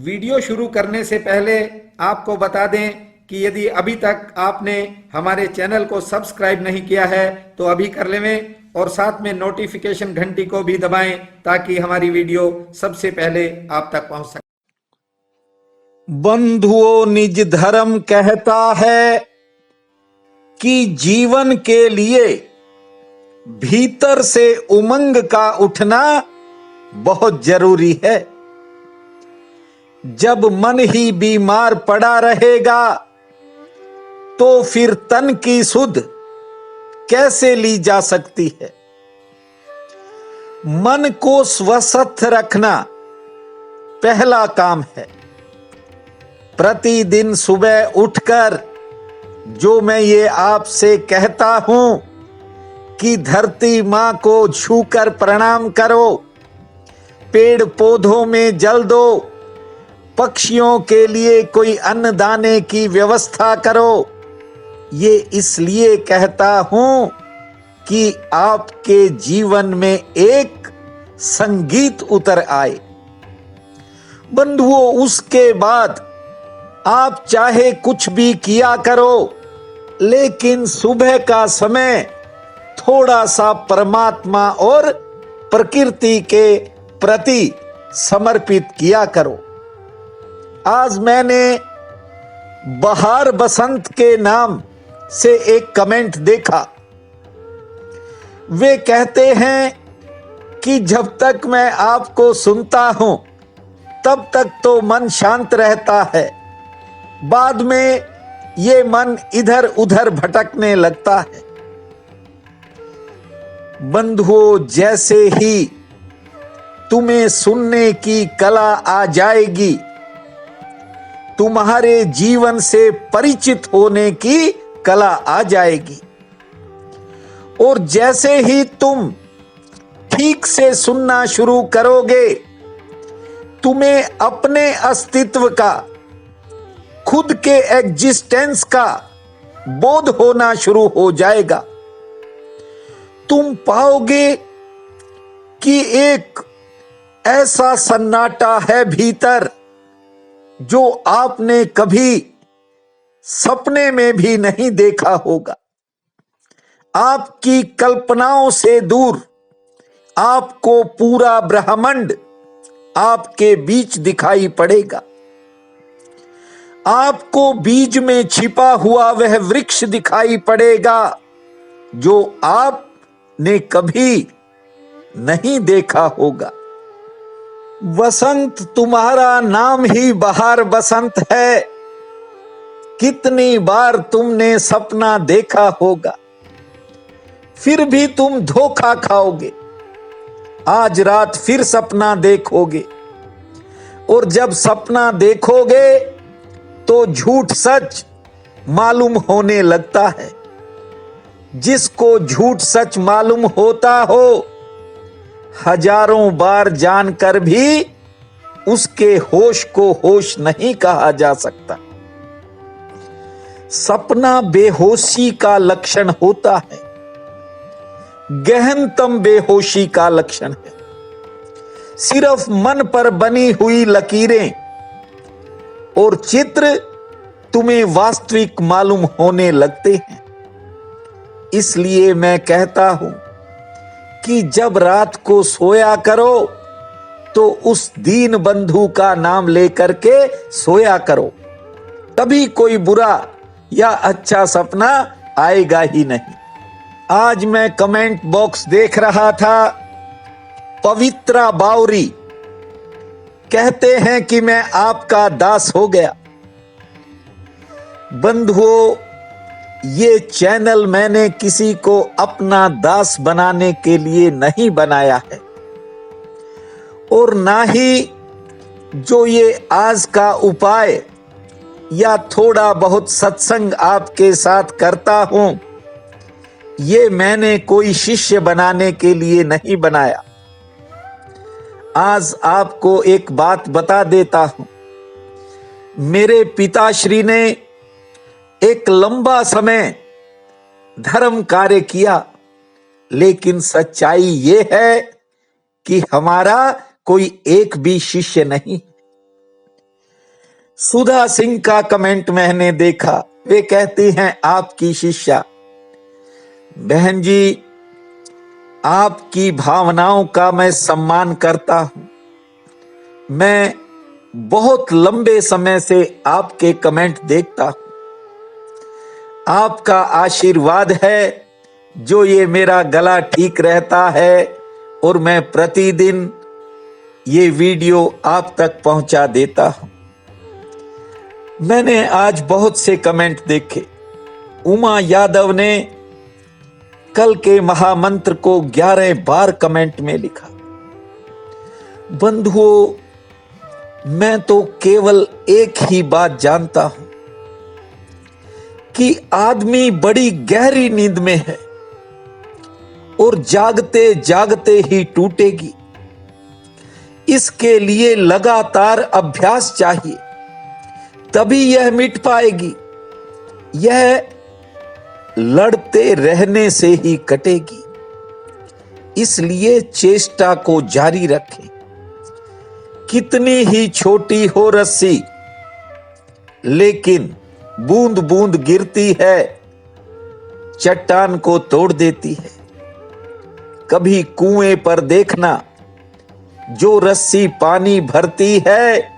Video शुरू करने से पहले आपको बता दें कि यदि अभी तक आपने हमारे चैनल को सब्सक्राइब नहीं किया है तो अभी कर लें और साथ में नोटिफिकेशन घंटी को भी दबाएं ताकि हमारी वीडियो सबसे पहले आप तक पहुंच सके। बंधुओं, निज धर्म कहता है कि जीवन के लिए भीतर से उमंग का उठना बहुत जरूरी है। जब मन ही बीमार पड़ा रहेगा तो फिर तन की सुध कैसे ली जा सकती है। मन को स्वस्थ रखना पहला काम है। प्रतिदिन सुबह उठकर जो मैं ये आपसे कहता हूं कि धरती मां को छूकर प्रणाम करो, पेड़ पौधों में जल दो, पक्षियों के लिए कोई अन्न दाने की व्यवस्था करो, ये इसलिए कहता हूं कि आपके जीवन में एक संगीत उतर आए। बंधुओं, उसके बाद आप चाहे कुछ भी किया करो, लेकिन सुबह का समय थोड़ा सा परमात्मा और प्रकृति के प्रति समर्पित किया करो। आज मैंने बहार बसंत के नाम से एक कमेंट देखा। वे कहते हैं कि जब तक मैं आपको सुनता हूं तब तक तो मन शांत रहता है, बाद में ये मन इधर उधर भटकने लगता है। बंधुओं, जैसे ही तुम्हें सुनने की कला आ जाएगी, तुम्हारे जीवन से परिचित होने की कला आ जाएगी, और जैसे ही तुम ठीक से सुनना शुरू करोगे, तुम्हें अपने अस्तित्व का, खुद के एग्जिस्टेंस का बोध होना शुरू हो जाएगा। तुम पाओगे कि एक ऐसा सन्नाटा है भीतर जो आपने कभी सपने में भी नहीं देखा होगा। आपकी कल्पनाओं से दूर आपको पूरा ब्रह्मांड आपके बीच दिखाई पड़ेगा। आपको बीज में छिपा हुआ वह वृक्ष दिखाई पड़ेगा जो आपने कभी नहीं देखा होगा। वसंत तुम्हारा नाम ही बहार बसंत है। कितनी बार तुमने सपना देखा होगा, फिर भी तुम धोखा खाओगे। आज रात फिर सपना देखोगे, और जब सपना देखोगे तो झूठ सच मालूम होने लगता है। जिसको झूठ सच मालूम होता हो, हजारों बार जानकर भी उसके होश को होश नहीं कहा जा सकता। सपना बेहोशी का लक्षण होता है, गहनतम बेहोशी का लक्षण है। सिर्फ मन पर बनी हुई लकीरें और चित्र तुम्हें वास्तविक मालूम होने लगते हैं। इसलिए मैं कहता हूं कि जब रात को सोया करो तो उस दीन बंधु का नाम लेकर के सोया करो, कभी कोई बुरा या अच्छा सपना आएगा ही नहीं। आज मैं कमेंट बॉक्स देख रहा था। पवित्रा बावरी कहते हैं कि मैं आपका दास हो गया। बंधुओं, ये चैनल मैंने किसी को अपना दास बनाने के लिए नहीं बनाया है, और ना ही जो ये आज का उपाय या थोड़ा बहुत सत्संग आपके साथ करता हूं, ये मैंने कोई शिष्य बनाने के लिए नहीं बनाया। आज आपको एक बात बता देता हूं। मेरे पिताश्री ने एक लंबा समय धर्म कार्य किया, लेकिन सच्चाई ये है कि हमारा कोई एक भी शिष्य नहीं। सुधा सिंह का कमेंट मैंने देखा, वे कहती हैं आपकी शिष्या। बहन जी, आपकी भावनाओं का मैं सम्मान करता हूं। मैं बहुत लंबे समय से आपके कमेंट देखता हूं। आपका आशीर्वाद है जो ये मेरा गला ठीक रहता है और मैं प्रतिदिन ये वीडियो आप तक पहुंचा देता हूं। मैंने आज बहुत से कमेंट देखे। उमा यादव ने कल के महामंत्र को 11 बार कमेंट में लिखा। बंधुओं, मैं तो केवल एक ही बात जानता हूं कि आदमी बड़ी गहरी नींद में है और जागते जागते ही टूटेगी। इसके लिए लगातार अभ्यास चाहिए, तभी यह मिट पाएगी। यह लड़ते रहने से ही कटेगी। इसलिए चेष्टा को जारी रखें। कितनी ही छोटी हो रस्सी, लेकिन बूंद बूंद गिरती है, चट्टान को तोड़ देती है। कभी कुएं पर देखना, जो रस्सी पानी भरती है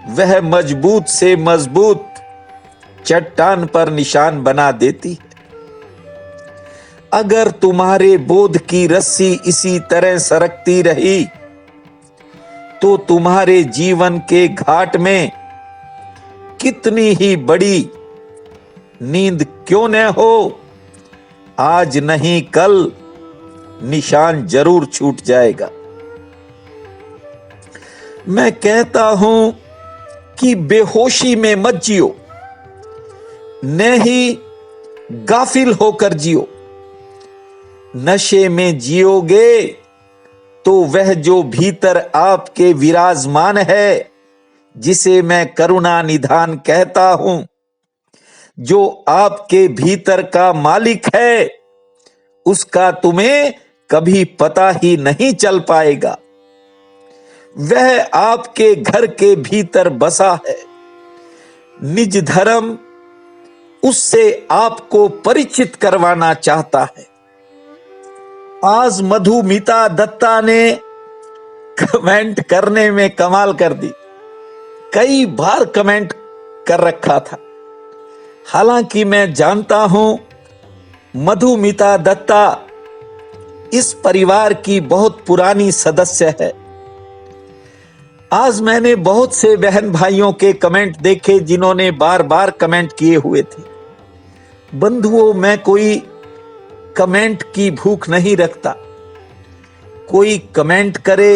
वह मजबूत से मजबूत चट्टान पर निशान बना देती है। अगर तुम्हारे बोध की रस्सी इसी तरह सरकती रही तो तुम्हारे जीवन के घाट में कितनी ही बड़ी नींद क्यों न हो, आज नहीं कल निशान जरूर छूट जाएगा। मैं कहता हूं कि बेहोशी में मत जियो, न ही गाफिल होकर जियो। नशे में जियोगे तो वह जो भीतर आपके विराजमान है, जिसे मैं करुणा निधान कहता हूं, जो आपके भीतर का मालिक है, उसका तुम्हें कभी पता ही नहीं चल पाएगा। वह आपके घर के भीतर बसा है। निज धर्म उससे आपको परिचित करवाना चाहता है। आज मधुमिता दत्ता ने कमेंट करने में कमाल कर दी। कई बार कमेंट कर रखा था। हालांकि मैं जानता हूं मधुमिता दत्ता इस परिवार की बहुत पुरानी सदस्य है। आज मैंने बहुत से बहन भाइयों के कमेंट देखे जिन्होंने बार बार कमेंट किए हुए थे। बंधुओं, मैं कोई कमेंट की भूख नहीं रखता। कोई कमेंट करे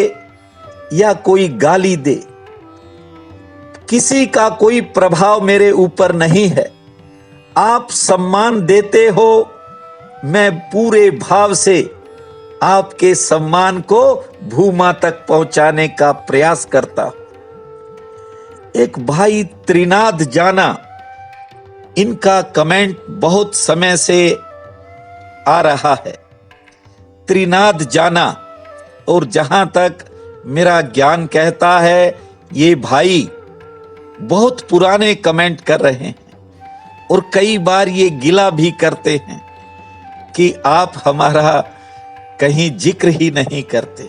या कोई गाली दे, किसी का कोई प्रभाव मेरे ऊपर नहीं है। आप सम्मान देते हो, मैं पूरे भाव से आपके सम्मान को भूमा तक पहुंचाने का प्रयास करता हूं। एक भाई त्रिनाद जाना, इनका कमेंट बहुत समय से आ रहा है। त्रिनाद जाना, और जहां तक मेरा ज्ञान कहता है ये भाई बहुत पुराने कमेंट कर रहे हैं और कई बार ये गिला भी करते हैं कि आप हमारा कहीं जिक्र ही नहीं करते।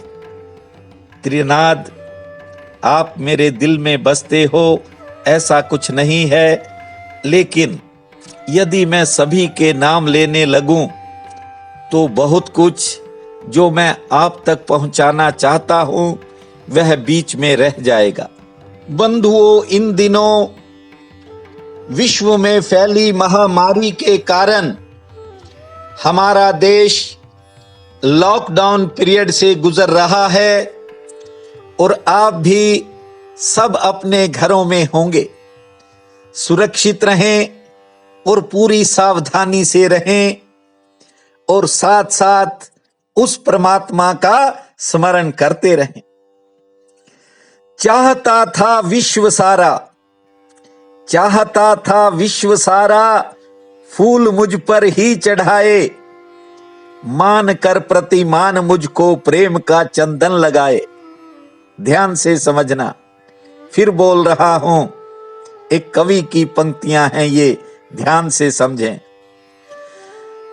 त्रिनाद, आप मेरे दिल में बसते हो, ऐसा कुछ नहीं है, लेकिन यदि मैं सभी के नाम लेने लगूं तो बहुत कुछ जो मैं आप तक पहुंचाना चाहता हूं वह बीच में रह जाएगा। बंधुओं, इन दिनों विश्व में फैली महामारी के कारण हमारा देश लॉकडाउन पीरियड से गुजर रहा है और आप भी सब अपने घरों में होंगे। सुरक्षित रहें और पूरी सावधानी से रहें और साथ साथ उस परमात्मा का स्मरण करते रहें। चाहता था विश्व सारा, चाहता था विश्व सारा, फूल मुझ पर ही चढ़ाए, मान कर प्रतिमान मुझको प्रेम का चंदन लगाए। ध्यान से समझना, फिर बोल रहा हूं, एक कवि की पंक्तियां हैं, ये ध्यान से समझें।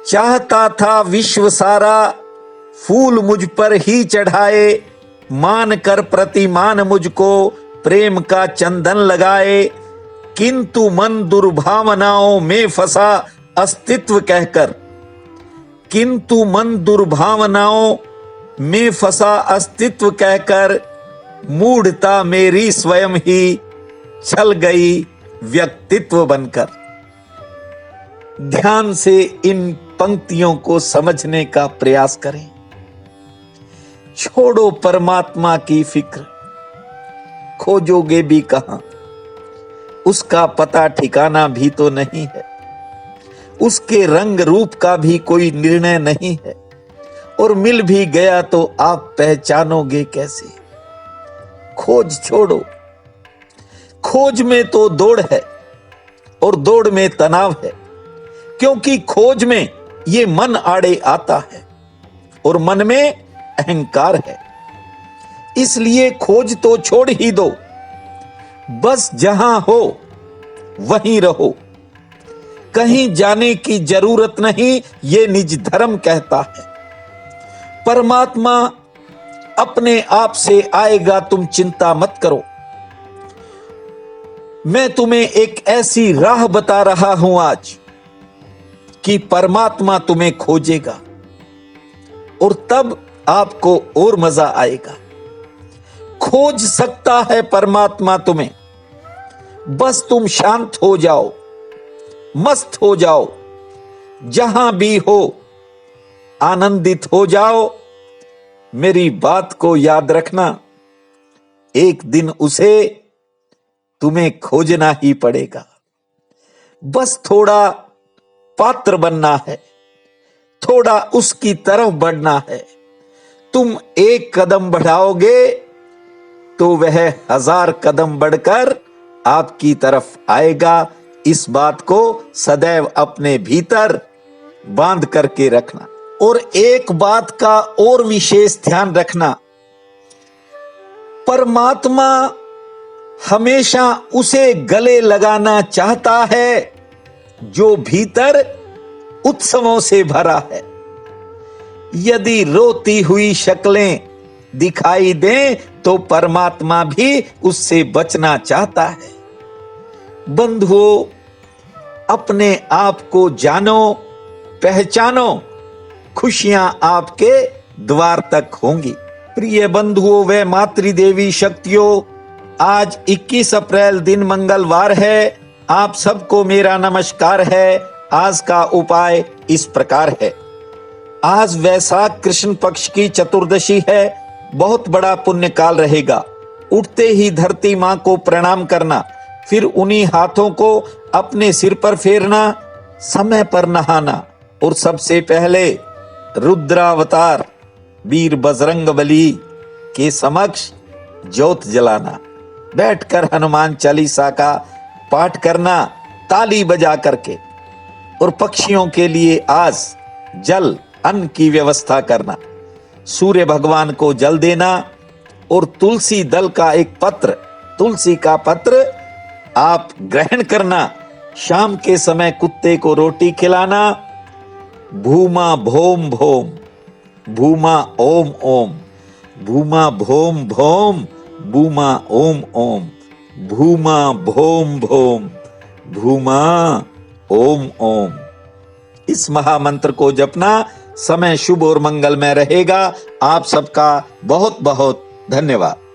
चाहता था विश्व सारा फूल मुझ पर ही चढ़ाए, मान कर प्रतिमान मुझको प्रेम का चंदन लगाए, किंतु मन दुर्भावनाओं में फंसा अस्तित्व कहकर, किंतु मन दुर्भावनाओं में फंसा अस्तित्व कहकर, मूढ़ता मेरी स्वयं ही छल गई व्यक्तित्व बनकर। ध्यान से इन पंक्तियों को समझने का प्रयास करें। छोड़ो परमात्मा की फिक्र, खोजोगे भी कहां, उसका पता ठिकाना भी तो नहीं है, उसके रंग रूप का भी कोई निर्णय नहीं है, और मिल भी गया तो आप पहचानोगे कैसे। खोज छोड़ो, खोज में तो दौड़ है और दौड़ में तनाव है, क्योंकि खोज में ये मन आड़े आता है और मन में अहंकार है। इसलिए खोज तो छोड़ ही दो, बस जहां हो वहीं रहो, कहीं जाने की जरूरत नहीं, ये निज धर्म कहता है। परमात्मा अपने आप से आएगा, तुम चिंता मत करो। मैं तुम्हें एक ऐसी राह बता रहा हूं आज कि परमात्मा तुम्हें खोजेगा, और तब आपको और मजा आएगा। खोज सकता है परमात्मा तुम्हें, बस तुम शांत हो जाओ, मस्त हो जाओ, जहां भी हो आनंदित हो जाओ। मेरी बात को याद रखना, एक दिन उसे तुम्हें खोजना ही पड़ेगा। बस थोड़ा पात्र बनना है, थोड़ा उसकी तरफ बढ़ना है। तुम एक कदम बढ़ाओगे तो वह 1000 कदम बढ़कर आपकी तरफ आएगा। इस बात को सदैव अपने भीतर बांध करके रखना। और एक बात का और विशेष ध्यान रखना, परमात्मा हमेशा उसे गले लगाना चाहता है जो भीतर उत्सवों से भरा है। यदि रोती हुई शक्लें दिखाई दें तो परमात्मा भी उससे बचना चाहता है। बंधुओं, अपने आप को जानो, पहचानो, खुशियां आपके द्वार तक होंगी। प्रिय बंधुओं व मातृदेवी शक्तियों, आज 21 अप्रैल दिन मंगलवार है। आप सबको मेरा नमस्कार है। आज का उपाय इस प्रकार है। आज वैशाख कृष्ण पक्ष की चतुर्दशी है। बहुत बड़ा पुण्य काल रहेगा। उठते ही धरती मां को प्रणाम करना, फिर उन्हीं हाथों को अपने सिर पर फेरना, समय पर नहाना, और सबसे पहले रुद्रावतार वीर बजरंगबली के समक्ष ज्योत जलाना, बैठकर हनुमान चालीसा का पाठ करना ताली बजा करके, और पक्षियों के लिए आज जल अन्न की व्यवस्था करना, सूर्य भगवान को जल देना, और तुलसी दल का एक पत्र, तुलसी का पत्र आप ग्रहण करना। शाम के समय कुत्ते को रोटी खिलाना। भूमा भोम भोम, भूमा ओम ओम, भूमा भोम भोम, भूमा ओम ओम, भूमा भोम भोम, भूमा ओम ओम। इस महामंत्र को जपना। समय शुभ और मंगलमय रहेगा। आप सबका बहुत बहुत धन्यवाद।